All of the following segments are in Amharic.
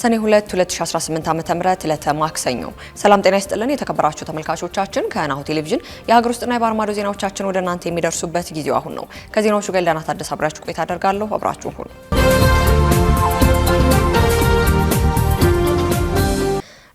ሰኔ 2 2018 ዓ.ም ዕለተ ማክሰኞ። ሰላም ጤና ይስጥልን የተከበራችሁ ተመልካቾቻችን፣ ከናሁ ቴሌቪዥን የሀገር ውስጥና የባህር ማዶ ዜናዎቻችን ወደ እናንተ የሚደርሱበት ጊዜው አሁን ነው። ከዜናዎቹ ጋር ዳና ታደሰ አብራችሁ ቆይታ አደርጋለሁ። አብራችሁን ሁኑ።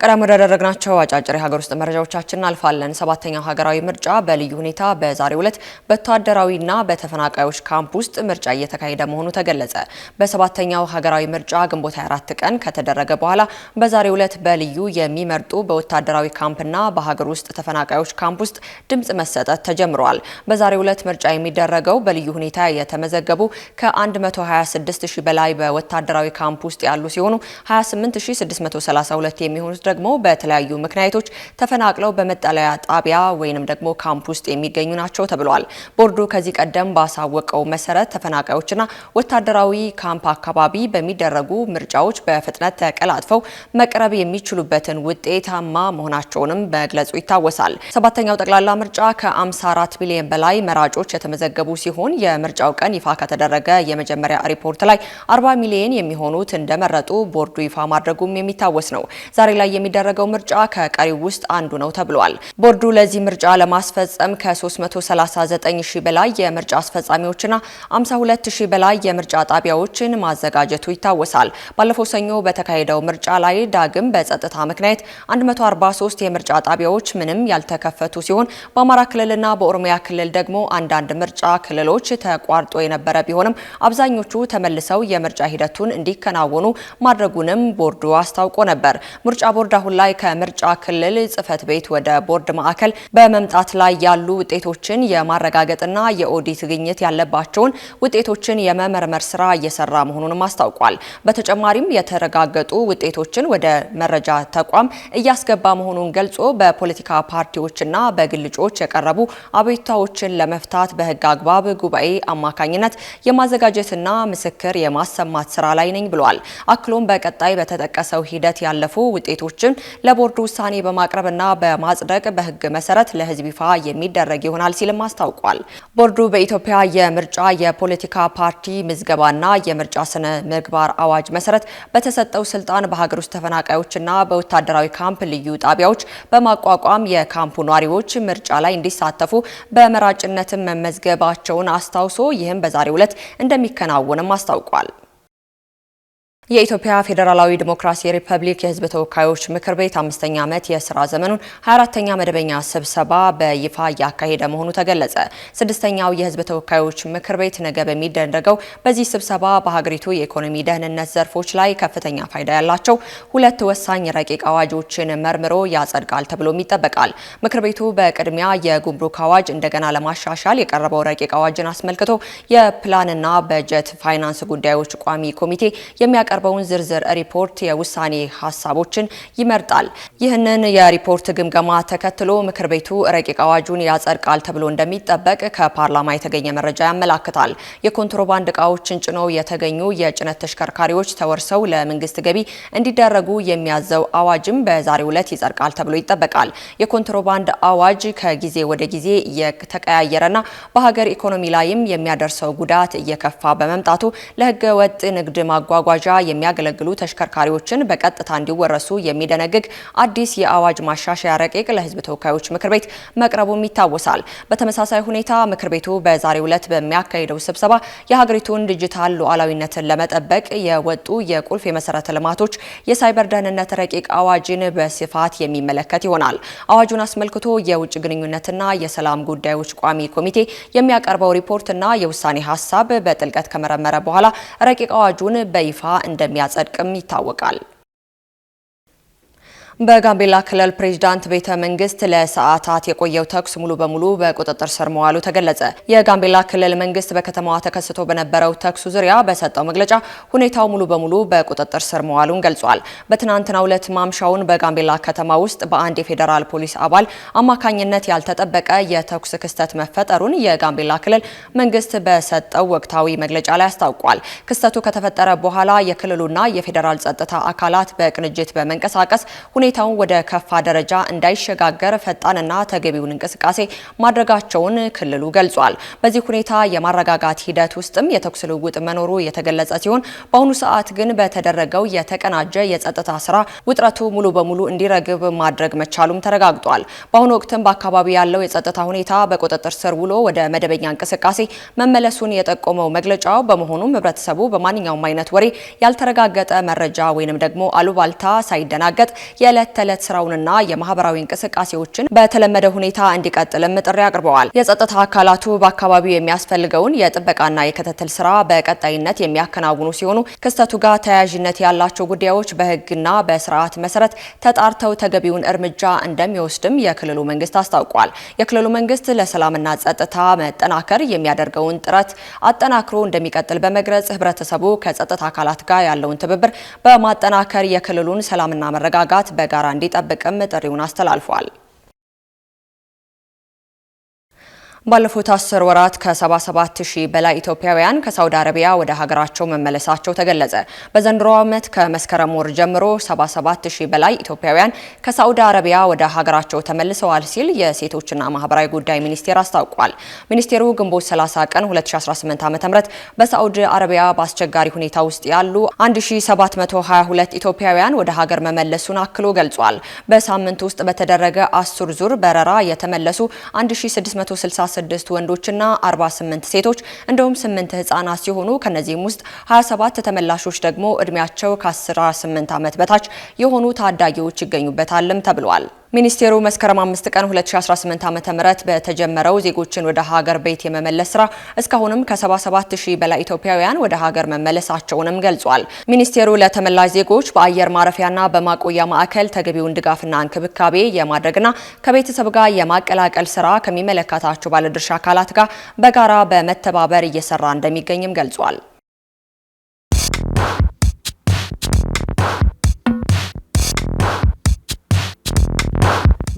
ቀደም ወዳደረግናቸው አጫጭር የሀገር ውስጥ መረጃዎቻችን አልፋለን። ሰባተኛው ሀገራዊ ምርጫ በልዩ ሁኔታ በዛሬው ዕለት በወታደራዊና በተፈናቃዮች ካምፕ ውስጥ ምርጫ እየተካሄደ መሆኑ ተገለጸ። በሰባተኛው ሀገራዊ ምርጫ ግንቦት 24 ቀን ከተደረገ በኋላ በዛሬው ዕለት በልዩ የሚመርጡ በወታደራዊ ካምፕና በሀገር ውስጥ ተፈናቃዮች ካምፕ ውስጥ ድምጽ መሰጠት ተጀምሯል። በዛሬው ዕለት ምርጫ የሚደረገው በልዩ ሁኔታ የተመዘገቡ ከ126 ሺህ በላይ በወታደራዊ ካምፕ ውስጥ ያሉ ሲሆኑ 28632 የሚሆኑት ደግሞ በተለያዩ ምክንያቶች ተፈናቅለው በመጠለያ ጣቢያ ወይንም ደግሞ ካምፕ ውስጥ የሚገኙ ናቸው ተብሏል። ቦርዱ ከዚህ ቀደም ባሳወቀው መሰረት ተፈናቃዮችና ወታደራዊ ካምፕ አካባቢ በሚደረጉ ምርጫዎች በፍጥነት ተቀላጥፈው መቅረብ የሚችሉበትን ውጤታማ መሆናቸውንም መግለጹ ይታወሳል። ሰባተኛው ጠቅላላ ምርጫ ከ54 ሚሊዮን በላይ መራጮች የተመዘገቡ ሲሆን የምርጫው ቀን ይፋ ከተደረገ የመጀመሪያ ሪፖርት ላይ 40 ሚሊዮን የሚሆኑት እንደመረጡ ቦርዱ ይፋ ማድረጉም የሚታወስ ነው። ዛሬ ላይ የሚደረገው ምርጫ ከቀሪው ውስጥ አንዱ ነው ተብሏል። ቦርዱ ለዚህ ምርጫ ለማስፈጸም ከ339 ሺህ በላይ የምርጫ አስፈጻሚዎችና 52 ሺህ በላይ የምርጫ ጣቢያዎችን ማዘጋጀቱ ይታወሳል። ባለፈው ሰኞ በተካሄደው ምርጫ ላይ ዳግም በጸጥታ ምክንያት 143 የምርጫ ጣቢያዎች ምንም ያልተከፈቱ ሲሆን በአማራ ክልልና በኦሮሚያ ክልል ደግሞ አንዳንድ ምርጫ ክልሎች ተቋርጦ የነበረ ቢሆንም አብዛኞቹ ተመልሰው የምርጫ ሂደቱን እንዲከናወኑ ማድረጉንም ቦርዱ አስታውቆ ነበር። ምርጫ ቦርድ አሁን ላይ ከምርጫ ክልል ጽህፈት ቤት ወደ ቦርድ ማዕከል በመምጣት ላይ ያሉ ውጤቶችን የማረጋገጥና የኦዲት ግኝት ያለባቸውን ውጤቶችን የመመርመር ስራ እየሰራ መሆኑንም አስታውቋል። በተጨማሪም የተረጋገጡ ውጤቶችን ወደ መረጃ ተቋም እያስገባ መሆኑን ገልጾ በፖለቲካ ፓርቲዎችና በግል እጩዎች የቀረቡ አቤቱታዎችን ለመፍታት በህግ አግባብ ጉባኤ አማካኝነት የማዘጋጀትና ምስክር የማሰማት ስራ ላይ ነኝ ብሏል። አክሎም በቀጣይ በተጠቀሰው ሂደት ያለፉ ውጤቶችን ለቦርዱ ውሳኔ በማቅረብና በማጽደቅ በህግ መሰረት ለህዝብ ይፋ የሚደረግ ይሆናል ሲልም አስታውቋል። ቦርዱ በኢትዮጵያ የምርጫ የፖለቲካ ፓርቲ ምዝገባና የምርጫ ስነ ምግባር አዋጅ መሰረት በተሰጠው ስልጣን በሀገር ውስጥ ተፈናቃዮችና በወታደራዊ ካምፕ ልዩ ጣቢያዎች በማቋቋም የካምፑ ነዋሪዎች ምርጫ ላይ እንዲሳተፉ በመራጭነትም መመዝገባቸውን አስታውሶ ይህም በዛሬው ዕለት እንደሚከናወንም አስታውቋል። የኢትዮጵያ ፌዴራላዊ ዲሞክራሲያዊ ሪፐብሊክ የህዝብ ተወካዮች ምክር ቤት 5ኛ ዓመት የሥራ ዘመኑን 24ኛ መደበኛ ስብሰባ በይፋ እያካሄደ መሆኑ ተገለጸ። 6ኛው የህዝብ ተወካዮች ምክር ቤት ነገ በሚደረገው በዚህ ስብሰባ በሀገሪቱ የኢኮኖሚ ደህንነት ዘርፎች ላይ ከፍተኛ ፋይዳ ያላቸው 2 ወሳኝ ረቂቅ አዋጆችን መርምሮ ያጸድቃል ተብሎም ይጠበቃል። ምክር ቤቱ በቅድሚያ የጉምሩክ አዋጅ እንደገና ለማሻሻል የቀረበው ረቂቅ አዋጅን አስመልክቶ የፕላንና በጀት ፋይናንስ ጉዳዮች ቋሚ ኮሚቴ የሚያቀርበውን ዝርዝር ሪፖርት የውሳኔ ሀሳቦችን ይመርጣል። ይህንን የሪፖርት ግምገማ ተከትሎ ምክር ቤቱ ረቂቅ አዋጁን ያጸድቃል ተብሎ እንደሚጠበቅ ከፓርላማ የተገኘ መረጃ ያመላክታል። የኮንትሮባንድ እቃዎችን ጭነው የተገኙ የጭነት ተሽከርካሪዎች ተወርሰው ለመንግስት ገቢ እንዲደረጉ የሚያዘው አዋጅም በዛሬው ዕለት ይጸድቃል ተብሎ ይጠበቃል። የኮንትሮባንድ አዋጅ ከጊዜ ወደ ጊዜ የተቀያየረና በሀገር ኢኮኖሚ ላይም የሚያደርሰው ጉዳት እየከፋ በመምጣቱ ለህገ ወጥ ንግድ ማጓጓዣ የሚያገለግሉ ተሽከርካሪዎችን በቀጥታ እንዲወረሱ የሚደነግግ አዲስ የአዋጅ ማሻሻያ ረቂቅ ለህዝብ ተወካዮች ምክር ቤት መቅረቡም ይታወሳል። በተመሳሳይ ሁኔታ ምክር ቤቱ በዛሬው ዕለት በሚያካሂደው ስብሰባ የሀገሪቱን ዲጂታል ሉዓላዊነትን ለመጠበቅ የወጡ የቁልፍ የመሰረተ ልማቶች የሳይበር ደህንነት ረቂቅ አዋጅን በስፋት የሚመለከት ይሆናል። አዋጁን አስመልክቶ የውጭ ግንኙነትና የሰላም ጉዳዮች ቋሚ ኮሚቴ የሚያቀርበው ሪፖርትና የውሳኔ ሀሳብ በጥልቀት ከመረመረ በኋላ ረቂቅ አዋጁን በይፋ እንደሚያጸድቅም ይታወቃል። በጋምቤላ ክልል ፕሬዝዳንት ቤተ መንግስት ለሰዓታት የቆየው ተኩስ ሙሉ በሙሉ በቁጥጥር ስር መዋሉ ተገለጸ። የጋምቤላ ክልል መንግስት በከተማዋ ተከስቶ በነበረው ተኩስ ዙሪያ በሰጠው መግለጫ ሁኔታው ሙሉ በሙሉ በቁጥጥር ስር መዋሉን ገልጿል። በትናንትናው ዕለት ማምሻውን በጋምቤላ ከተማ ውስጥ በአንድ የፌዴራል ፖሊስ አባል አማካኝነት ያልተጠበቀ የተኩስ ክስተት መፈጠሩን የጋምቤላ ክልል መንግስት በሰጠው ወቅታዊ መግለጫ ላይ አስታውቋል። ክስተቱ ከተፈጠረ በኋላ የክልሉና የፌዴራል ጸጥታ አካላት በቅንጅት በመንቀሳቀስ ሁኔታውን ወደ ከፋ ደረጃ እንዳይሸጋገር ፈጣንና ተገቢውን እንቅስቃሴ ማድረጋቸውን ክልሉ ገልጿል። በዚህ ሁኔታ የማረጋጋት ሂደት ውስጥም የተኩስ ልውውጥ መኖሩ የተገለጸ ሲሆን በአሁኑ ሰዓት ግን በተደረገው የተቀናጀ የጸጥታ ስራ ውጥረቱ ሙሉ በሙሉ እንዲረግብ ማድረግ መቻሉም ተረጋግጧል። በአሁኑ ወቅትም በአካባቢ ያለው የጸጥታ ሁኔታ በቁጥጥር ስር ውሎ ወደ መደበኛ እንቅስቃሴ መመለሱን የጠቆመው መግለጫው በመሆኑም ህብረተሰቡ በማንኛውም አይነት ወሬ ያልተረጋገጠ መረጃ ወይንም ደግሞ አሉባልታ ሳይደናገጥ የዕለት ተዕለት ስራውንና የማህበራዊ እንቅስቃሴዎችን በተለመደ ሁኔታ እንዲቀጥልም ጥሪ አቅርበዋል። የጸጥታ አካላቱ በአካባቢው የሚያስፈልገውን የጥበቃና የክትትል ስራ በቀጣይነት የሚያከናውኑ ሲሆኑ ክስተቱ ጋር ተያያዥነት ያላቸው ጉዳዮች በህግና በስርዓት መሰረት ተጣርተው ተገቢውን እርምጃ እንደሚወስድም የክልሉ መንግስት አስታውቋል። የክልሉ መንግስት ለሰላምና ጸጥታ መጠናከር የሚያደርገውን ጥረት አጠናክሮ እንደሚቀጥል በመግለጽ ህብረተሰቡ ከጸጥታ አካላት ጋር ያለውን ትብብር በማጠናከር የክልሉን ሰላምና መረጋጋት በጋራ እንዲጠብቅም ጥሪውን አስተላልፏል። ባለፉት 10 ወራት ከ77,000 በላይ ኢትዮጵያውያን ከሳውዲ አረቢያ ወደ ሀገራቸው መመለሳቸው ተገለጸ። በዘንድሮ ዓመት ከመስከረም ወር ጀምሮ 77,000 በላይ ኢትዮጵያውያን ከሳውዲ አረቢያ ወደ ሀገራቸው ተመልሰዋል ሲል የሴቶችና ማህበራዊ ጉዳይ ሚኒስቴር አስታውቋል። ሚኒስቴሩ ግንቦት 30 ቀን 2018 ዓ.ም በሳውዲ አረቢያ በአስቸጋሪ ሁኔታ ውስጥ ያሉ 1722 ኢትዮጵያውያን ወደ ሀገር መመለሱን አክሎ ገልጿል። በሳምንት ውስጥ በተደረገ 10 ዙር በረራ የተመለሱ 1666 ወንዶችና 48 ሴቶች እንዲሁም 8 ህጻናት ሲሆኑ ከነዚህም ውስጥ 27 ተመላሾች ደግሞ እድሜያቸው ከ18 ዓመት በታች የሆኑ ታዳጊዎች ይገኙበታልም ተብሏል። ሚኒስቴሩ መስከረም 5 ቀን 2018 ዓ.ም በተጀመረው ዜጎችን ወደ ሀገር ቤት የመመለስ ስራ እስካሁንም ከ77,000 በላይ ኢትዮጵያውያን ወደ ሀገር መመለሳቸውንም ገልጿል። ሚኒስቴሩ ለተመላሽ ዜጎች በአየር ማረፊያና በማቆያ ማዕከል ተገቢውን ድጋፍና እንክብካቤ የማድረግና ከቤተሰብ ጋር የማቀላቀል ስራ ከሚመለከታቸው ባለድርሻ አካላት ጋር በጋራ በመተባበር እየሰራ እንደሚገኝም ገልጿል።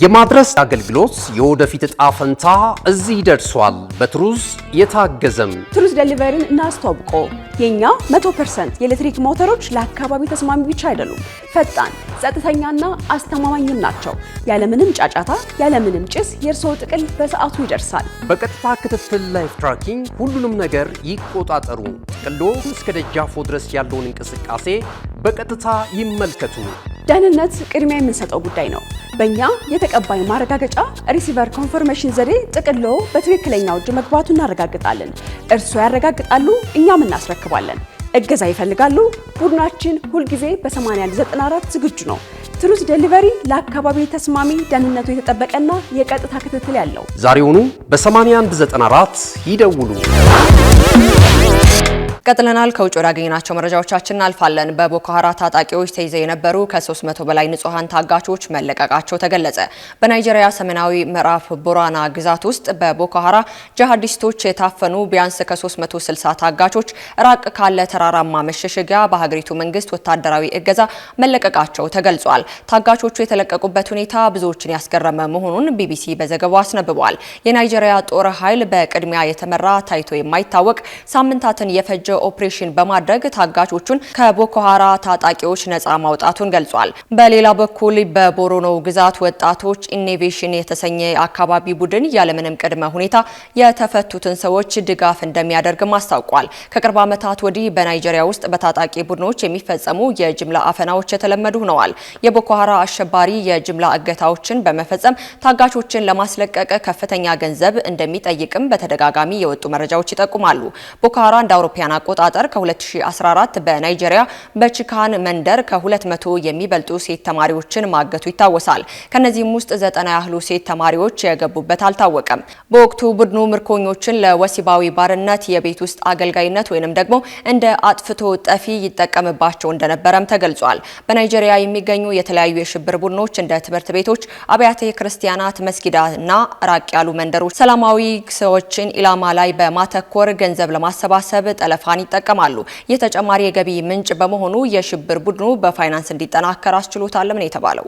የማድረስ አገልግሎት የወደፊት ዕጣ ፈንታ እዚህ ደርሷል። በትሩዝ የታገዘም ትሩዝ ዴሊቨሪን እናስተዋውቆ። የኛ 100% የኤሌክትሪክ ሞተሮች ለአካባቢ ተስማሚ ብቻ አይደሉም፣ ፈጣን፣ ጸጥተኛና አስተማማኝም ናቸው። ያለምንም ጫጫታ፣ ያለምንም ጭስ የእርስዎ ጥቅል በሰዓቱ ይደርሳል። በቀጥታ ክትትል ላይፍ ትራኪንግ ሁሉንም ነገር ይቆጣጠሩ። ጥቅሎ እስከ ደጃፎ ድረስ ያለውን እንቅስቃሴ በቀጥታ ይመልከቱ። ደህንነት ቅድሚያ የምንሰጠው ጉዳይ ነው። በእኛ የተቀባይ ማረጋገጫ ሪሲቨር ኮንፈርሜሽን ዘዴ ጥቅሎ በትክክለኛው እጅ መግባቱ እናረጋግጣለን። እርስዎ ያረጋግጣሉ፣ እኛም እናስረክባለን። እገዛ ይፈልጋሉ? ቡድናችን ሁልጊዜ በ8194 ዝግጁ ነው። ትሩዝ ዴሊቨሪ ለአካባቢ ተስማሚ፣ ደህንነቱ የተጠበቀና የቀጥታ ክትትል ያለው። ዛሬውኑ በ8194 ይደውሉ። ቀጥለናል። ከውጭ ወዳገኘናቸው መረጃዎቻችን እናልፋለን። በቦኮ ሃራም ታጣቂዎች ተይዘው የነበሩ ከ300 በላይ ንጹሃን ታጋቾች መለቀቃቸው ተገለጸ። በናይጄሪያ ሰሜናዊ ምዕራብ ቦራና ግዛት ውስጥ በቦኮ ሃራም ጂሃዲስቶች የታፈኑ ቢያንስ ከ360 ታጋቾች ራቅ ካለ ተራራማ መሸሸጊያ በሀገሪቱ መንግስት ወታደራዊ እገዛ መለቀቃቸው ተገልጿል። ታጋቾቹ የተለቀቁበት ሁኔታ ብዙዎችን ያስገረመ መሆኑን ቢቢሲ በዘገባው አስነብቧል። የናይጄሪያ ጦር ኃይል በቅድሚያ የተመራ ታይቶ የማይታወቅ ሳምንታትን የፈጀ ኦፕሬሽን በማድረግ ታጋቾቹን ከቦኮ ሃራም ታጣቂዎች ነፃ ማውጣቱን ገልጿል። በሌላ በኩል በቦሮኖ ግዛት ወጣቶች ኢኖቬሽን የተሰኘ አካባቢ ቡድን ያለምንም ቅድመ ሁኔታ የተፈቱትን ሰዎች ድጋፍ እንደሚያደርግም አስታውቋል። ከቅርብ ዓመታት ወዲህ በናይጄሪያ ውስጥ በታጣቂ ቡድኖች የሚፈጸሙ የጅምላ አፈናዎች የተለመዱ ሆነዋል። የቦኮ ሃራም አሸባሪ የጅምላ እገታዎችን በመፈጸም ታጋቾችን ለማስለቀቅ ከፍተኛ ገንዘብ እንደሚጠይቅም በተደጋጋሚ የወጡ መረጃዎች ይጠቁማሉ። ቦኮ ሃራም እንደ አውሮፓውያን አቆጣጠር ከ2014 በናይጄሪያ በቺካን መንደር ከ200 የሚበልጡ ሴት ተማሪዎችን ማገቱ ይታወሳል። ከነዚህም ውስጥ 90 ያህሉ ሴት ተማሪዎች የገቡበት አልታወቀም። በወቅቱ ቡድኑ ምርኮኞችን ለወሲባዊ ባርነት፣ የቤት ውስጥ አገልጋይነት ወይንም ደግሞ እንደ አጥፍቶ ጠፊ ይጠቀምባቸው እንደነበረም ተገልጿል። በናይጄሪያ የሚገኙ የተለያዩ የሽብር ቡድኖች እንደ ትምህርት ቤቶች፣ አብያተ ክርስቲያናት፣ መስጊዳና ራቅ ያሉ መንደሮች ሰላማዊ ሰዎችን ኢላማ ላይ በማተኮር ገንዘብ ለማሰባሰብ ጠለፋን ይጠቀማሉ። ይህ ተጨማሪ የገቢ ምንጭ በመሆኑ የሽብር ቡድኑ በፋይናንስ እንዲጠናከር አስችሎታል ነው የተባለው።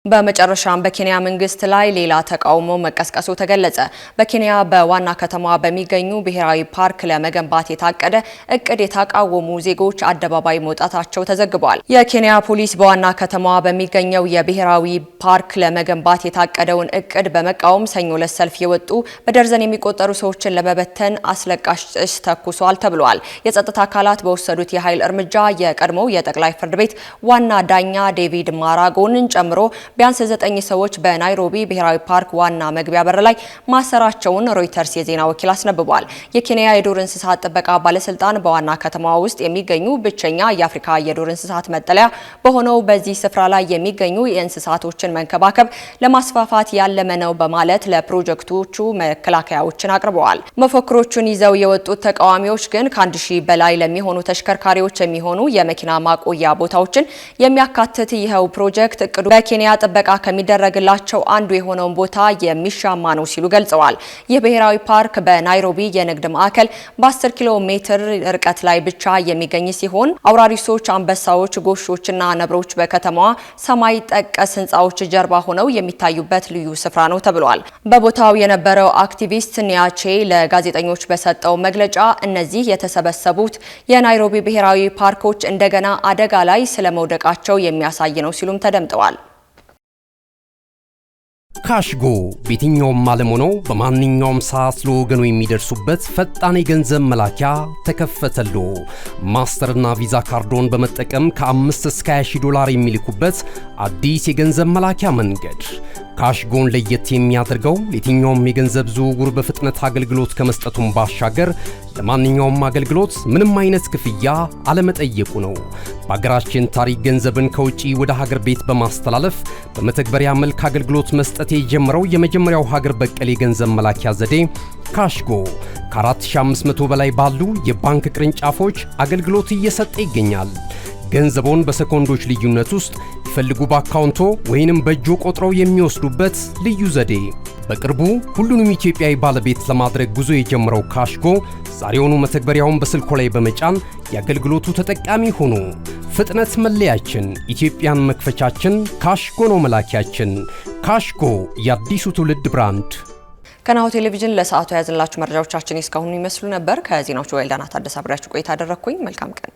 በመጨረሻም በኬንያ መንግስት ላይ ሌላ ተቃውሞ መቀስቀሱ ተገለጸ። በኬንያ በዋና ከተማዋ በሚገኙ ብሔራዊ ፓርክ ለመገንባት የታቀደ እቅድ የተቃወሙ ዜጎች አደባባይ መውጣታቸው ተዘግቧል። የኬንያ ፖሊስ በዋና ከተማዋ በሚገኘው የብሔራዊ ፓርክ ለመገንባት የታቀደውን እቅድ በመቃወም ሰኞ ዕለት ሰልፍ የወጡ በደርዘን የሚቆጠሩ ሰዎችን ለመበተን አስለቃሽ ጭስ ተኩሷል ተብሏል። የጸጥታ አካላት በወሰዱት የኃይል እርምጃ የቀድሞው የጠቅላይ ፍርድ ቤት ዋና ዳኛ ዴቪድ ማራጎንን ጨምሮ ቢያንስ 9 ሰዎች በናይሮቢ ብሔራዊ ፓርክ ዋና መግቢያ በር ላይ ማሰራቸውን ሮይተርስ የዜና ወኪል አስነብቧል። የኬንያ የዱር እንስሳት ጥበቃ ባለስልጣን በዋና ከተማዋ ውስጥ የሚገኙ ብቸኛ የአፍሪካ የዱር እንስሳት መጠለያ በሆነው በዚህ ስፍራ ላይ የሚገኙ የእንስሳቶችን መንከባከብ ለማስፋፋት ያለመ ነው በማለት ለፕሮጀክቶቹ መከላከያዎችን አቅርበዋል። መፈክሮቹን ይዘው የወጡት ተቃዋሚዎች ግን ከ1000 በላይ ለሚሆኑ ተሽከርካሪዎች የሚሆኑ የመኪና ማቆያ ቦታዎችን የሚያካትት ይኸው ፕሮጀክት እቅዱ በኬንያ ጥበቃ ከሚደረግላቸው አንዱ የሆነውን ቦታ የሚሻማ ነው ሲሉ ገልጸዋል። ይህ ብሔራዊ ፓርክ በናይሮቢ የንግድ ማዕከል በ10 ኪሎ ሜትር ርቀት ላይ ብቻ የሚገኝ ሲሆን አውራሪሶች፣ አንበሳዎች፣ ጎሾችና ነብሮች በከተማዋ ሰማይ ጠቀስ ህንፃዎች ጀርባ ሆነው የሚታዩበት ልዩ ስፍራ ነው ተብሏል። በቦታው የነበረው አክቲቪስት ኒያቼ ለጋዜጠኞች በሰጠው መግለጫ እነዚህ የተሰበሰቡት የናይሮቢ ብሔራዊ ፓርኮች እንደገና አደጋ ላይ ስለመውደቃቸው የሚያሳይ ነው ሲሉም ተደምጠዋል። ካሽጎ በየትኛውም ዓለም ሆነው በማንኛውም ሰዓት ለወገኑ የሚደርሱበት ፈጣን የገንዘብ መላኪያ ተከፈተሎ። ማስተርና ቪዛ ካርዶን በመጠቀም ከ5 እስከ 20 ዶላር የሚልኩበት አዲስ የገንዘብ መላኪያ መንገድ። ካሽጎን ለየት የሚያደርገው የትኛውም የገንዘብ ዝውውር በፍጥነት አገልግሎት ከመስጠቱም ባሻገር ለማንኛውም አገልግሎት ምንም አይነት ክፍያ አለመጠየቁ ነው። በሀገራችን ታሪክ ገንዘብን ከውጪ ወደ ሀገር ቤት በማስተላለፍ በመተግበሪያ መልክ አገልግሎት መስጠት የጀመረው የመጀመሪያው ሀገር በቀል የገንዘብ መላኪያ ዘዴ ካሽጎ ከ4500 በላይ ባሉ የባንክ ቅርንጫፎች አገልግሎት እየሰጠ ይገኛል። ገንዘቦን በሰኮንዶች ልዩነት ውስጥ ይፈልጉ በአካውንቶ ወይንም በእጆ ቆጥረው የሚወስዱበት ልዩ ዘዴ። በቅርቡ ሁሉንም ኢትዮጵያዊ ባለቤት ለማድረግ ጉዞ የጀመረው ካሽጎ ዛሬውኑ መተግበሪያውን በስልኮ ላይ በመጫን የአገልግሎቱ ተጠቃሚ ሆኖ። ፍጥነት መለያችን፣ ኢትዮጵያን መክፈቻችን፣ ካሽጎ ነው መላኪያችን። ካሽጎ የአዲሱ ትውልድ ብራንድ። ከናሁ ቴሌቪዥን ለሰዓቱ ያዝንላችሁ መረጃዎቻችን እስካሁን ይመስሉ ነበር። ከዜናዎቹ ወልዳና ታደሰ አብራችሁ ቆይታ አደረኩኝ። መልካም ቀን።